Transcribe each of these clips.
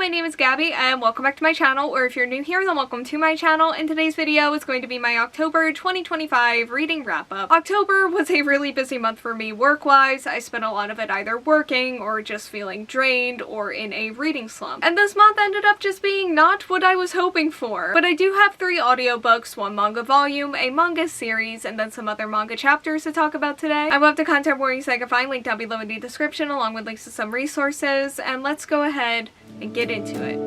my name is Gabby and welcome back to my channel, or if you're new here then welcome to my channel. In today's video is going to be my October 2025 reading wrap-up. October was a really busy month for me work-wise. I spent a lot of it either working or just feeling drained or in a reading slump. And this month ended up just being not what I was hoping for. But I do have 3 audiobooks, 1 manga volume, a manga series, and then some other manga chapters to talk about today. I will have the content warnings I can find linked down below in the description along with links to some resources, and let's go ahead and get into it.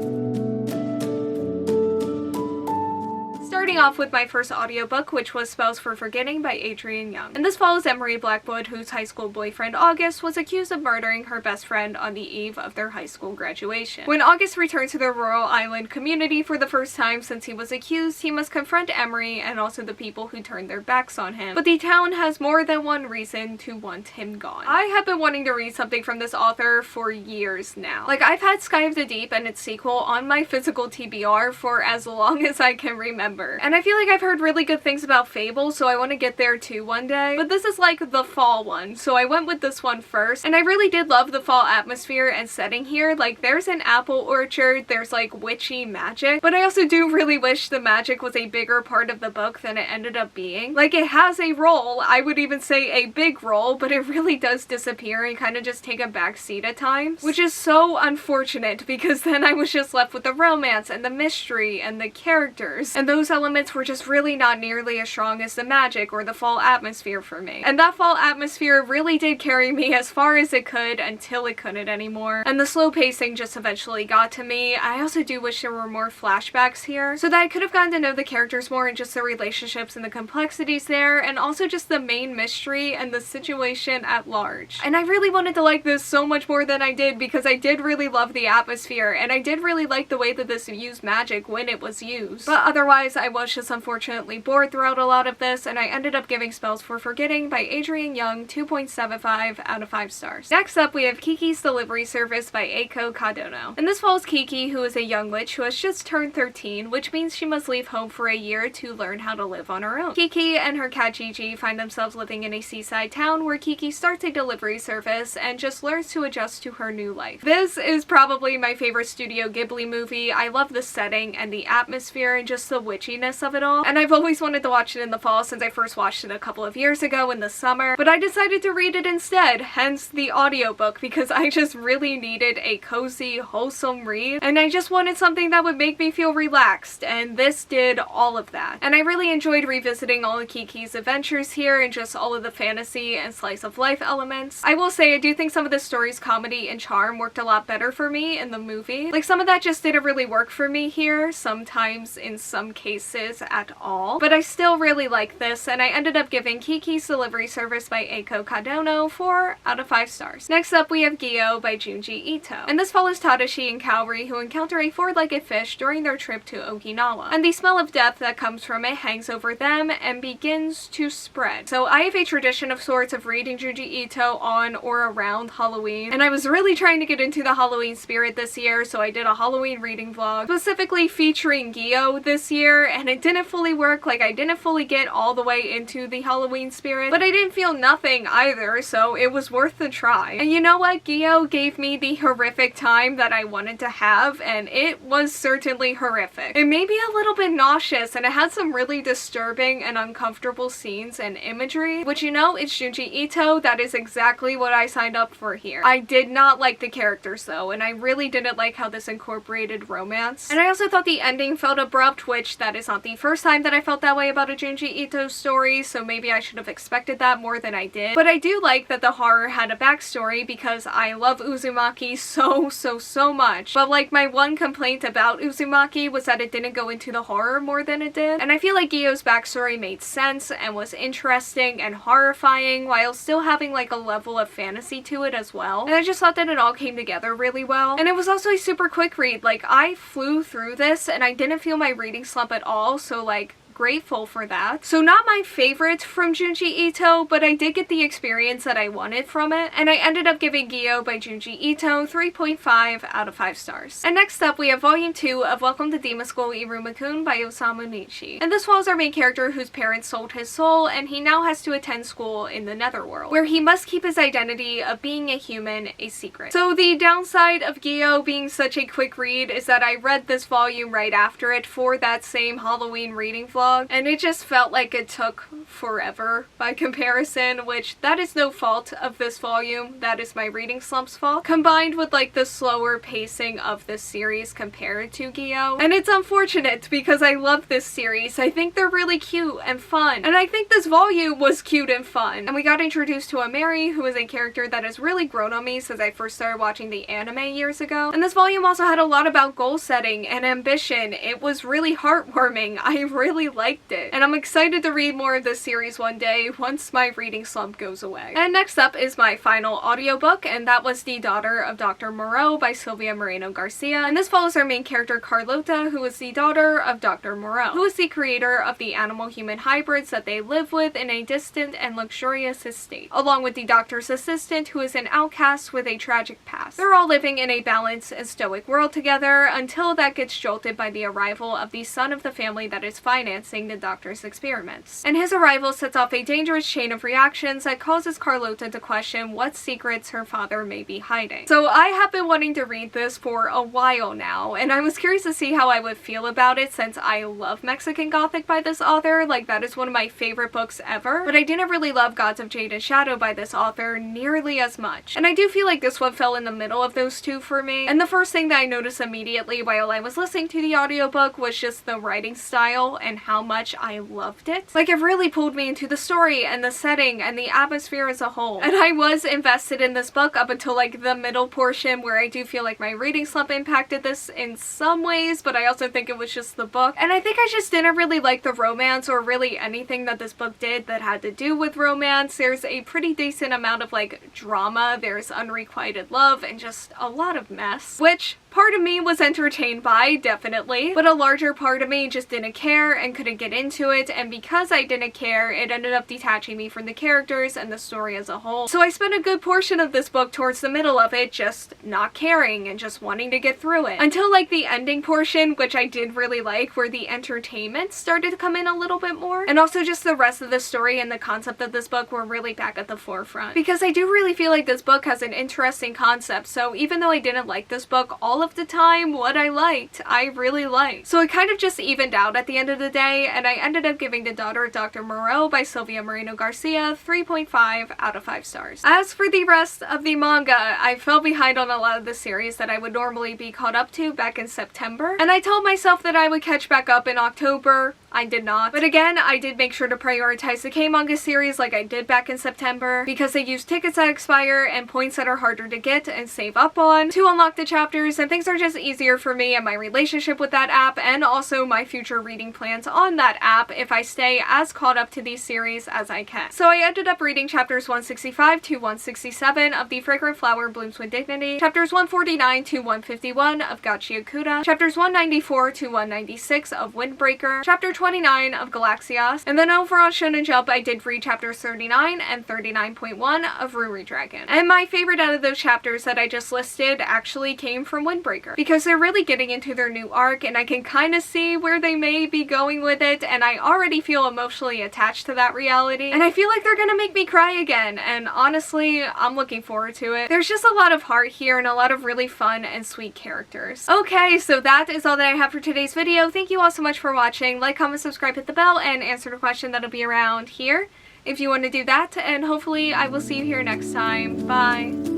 Starting off with my first audiobook, which was Spells for Forgetting by Adrienne Young. And this follows Emery Blackwood, whose high school boyfriend August was accused of murdering her best friend on the eve of their high school graduation. When August returns to their rural island community for the first time since he was accused, he must confront Emery and also the people who turned their backs on him. But the town has more than one reason to want him gone. I have been wanting to read something from this author for years now. Like, I've had Sky of the Deep and its sequel on my physical TBR for as long as I can remember. And I feel like I've heard really good things about Fable, so I want to get there too one day. But this is like the fall one, so I went with this one first. And I really did love the fall atmosphere and setting here. Like, there's an apple orchard, there's like witchy magic, but I also do really wish the magic was a bigger part of the book than it ended up being. Like, it has a role, I would even say a big role, but it really does disappear and kind of just take a back seat at times, which is so unfortunate because then I was just left with the romance and the mystery and the characters, and those elements were just really not nearly as strong as the magic or the fall atmosphere for me. And that fall atmosphere really did carry me as far as it could until it couldn't anymore. And the slow pacing just eventually got to me. I also do wish there were more flashbacks here so that I could have gotten to know the characters more and just the relationships and the complexities there, and also just the main mystery and the situation at large. And I really wanted to like this so much more than I did because I did really love the atmosphere and I did really like the way that this used magic when it was used. But otherwise, I was just unfortunately bored throughout a lot of this, and I ended up giving Spells for Forgetting by Adrienne Young 2.75 out of 5 stars. Next up, we have Kiki's Delivery Service by Eiko Kadono. And this follows Kiki, who is a young witch who has just turned 13, which means she must leave home for a year to learn how to live on her own. Kiki and her cat Gigi find themselves living in a seaside town where Kiki starts a delivery service and just learns to adjust to her new life. This is probably my favorite Studio Ghibli movie. I love the setting and the atmosphere and just the witchiness of it all, and I've always wanted to watch it in the fall since I first watched it a couple of years ago in the summer, but I decided to read it instead, hence the audiobook, because I just really needed a cozy, wholesome read, and I just wanted something that would make me feel relaxed, and this did all of that. And I really enjoyed revisiting all of Kiki's adventures here and just all of the fantasy and slice of life elements. I will say I do think some of the story's comedy and charm worked a lot better for me in the movie. Like, some of that just didn't really work for me here, sometimes in some cases at all, but I still really like this, and I ended up giving Kiki's Delivery Service by Eiko Kadono 4 out of 5 stars. Next up, we have Gyo by Junji Ito, and this follows Tadashi and Kaori, who encounter a 4-legged fish during their trip to Okinawa, and the smell of death that comes from it hangs over them and begins to spread. So I have a tradition of sorts of reading Junji Ito on or around Halloween, and I was really trying to get into the Halloween spirit this year, so I did a Halloween reading vlog specifically featuring Gyo this year, and it didn't fully work. Like, I didn't fully get all the way into the Halloween spirit, but I didn't feel nothing either, so it was worth the try. And you know what? Gyo gave me the horrific time that I wanted to have, and it was certainly horrific. It made me a little bit nauseous, and it had some really disturbing and uncomfortable scenes and imagery, which, you know, it's Junji Ito. That is exactly what I signed up for here. I did not like the characters though, and I really didn't like how this incorporated romance. And I also thought the ending felt abrupt, which that is not the first time that I felt that way about a Junji Ito story, so maybe I should have expected that more than I did. But I do like that the horror had a backstory because I love Uzumaki so much. But like, my one complaint about Uzumaki was that it didn't go into the horror more than it did. And I feel like Gyo's backstory made sense and was interesting and horrifying while still having like a level of fantasy to it as well. And I just thought that it all came together really well. And it was also a super quick read. Like, I flew through this and I didn't feel my reading slump at all, so like, grateful for that. So not my favorite from Junji Ito, but I did get the experience that I wanted from it, and I ended up giving Gyo by Junji Ito 3.5 out of 5 stars. And next up, we have Volume 2 of Welcome to Demon School Iruma-kun by Osamu Nishi. And this follows our main character whose parents sold his soul, and he now has to attend school in the netherworld, where he must keep his identity of being a human a secret. So the downside of Gyo being such a quick read is that I read this volume right after it for that same Halloween reading vlog, and it just felt like it took forever by comparison, which that is no fault of this volume, that is my reading slump's fault, combined with like the slower pacing of this series compared to Gyo. And it's unfortunate because I love this series. I think they're really cute and fun, and I think this volume was cute and fun. And we got introduced to Ameri, who is a character that has really grown on me since I first started watching the anime years ago. And this volume also had a lot about goal setting and ambition. It was really heartwarming. I really liked it, and I'm excited to read more of this series one day once my reading slump goes away. And next up is my final audiobook, and that was The Daughter of Dr. Moreau by Sylvia Moreno Garcia. And this follows our main character Carlota, who is the daughter of Dr. Moreau, who is the creator of the animal-human hybrids that they live with in a distant and luxurious estate, along with the doctor's assistant, who is an outcast with a tragic past. They're all living in a balanced and stoic world together until that gets jolted by the arrival of the son of the family that is financing the doctor's experiments. And his arrival sets off a dangerous chain of reactions that causes Carlota to question what secrets her father may be hiding. So I have been wanting to read this for a while now, and I was curious to see how I would feel about it since I love Mexican Gothic by this author. Like, that is one of my favorite books ever, but I didn't really love Gods of Jade and Shadow by this author nearly as much. And I do feel like this one fell in the middle of those two for me. And the first thing that I noticed immediately while I was listening to the audiobook was just the writing style and how much I loved it. Like, it really pulled me into the story and the setting and the atmosphere as a whole. And I was invested in this book up until like the middle portion, where I do feel like my reading slump impacted this in some ways, but I also think it was just the book. And I think I just didn't really like the romance or really anything that this book did that had to do with romance. There's a pretty decent amount of like drama, there's unrequited love, and just a lot of mess, which part of me was entertained by, definitely, but a larger part of me just didn't care and couldn't get into it, and because I didn't care, it ended up detaching me from the characters and the story as a whole. So I spent a good portion of this book towards the middle of it just not caring and just wanting to get through it. Until like the ending portion, which I did really like, where the entertainment started to come in a little bit more, and also just the rest of the story and the concept of this book were really back at the forefront. Because I do really feel like this book has an interesting concept, so even though I didn't like this book all of the time, what I liked, I really liked. So it kind of just evened out at the end of the day, and I ended up giving The Daughter of Dr. Moreau by Sylvia Moreno Garcia 3.5 out of 5 stars. As for the rest of the manga, I fell behind on a lot of the series that I would normally be caught up to back in September, and I told myself that I would catch back up in October. I did not. But again, I did make sure to prioritize the K-manga series like I did back in September, because they use tickets that expire and points that are harder to get and save up on to unlock the chapters, and things are just easier for me and my relationship with that app, and also my future reading plans on that app if I stay as caught up to these series as I can. So I ended up reading chapters 165 to 167 of The Fragrant Flower Blooms with Dignity, chapters 149 to 151 of Gachiakuda, chapters 194 to 196 of Windbreaker, chapter 29 of Galaxias, and then over on Shonen Jump I did read chapters 39 and 39.1 of Ruri Dragon. And my favorite out of those chapters that I just listed actually came from Windbreaker, because they're really getting into their new arc and I can kind of see where they may be going with it, and I already feel emotionally attached to that reality, and I feel like they're gonna make me cry again, and honestly, I'm looking forward to it. There's just a lot of heart here and a lot of really fun and sweet characters. Okay, so that is all that I have for today's video. Thank you all so much for watching. Like, comment, subscribe, hit the bell, and answer the question that'll be around here if you want to do that, and hopefully I will see you here next time. Bye!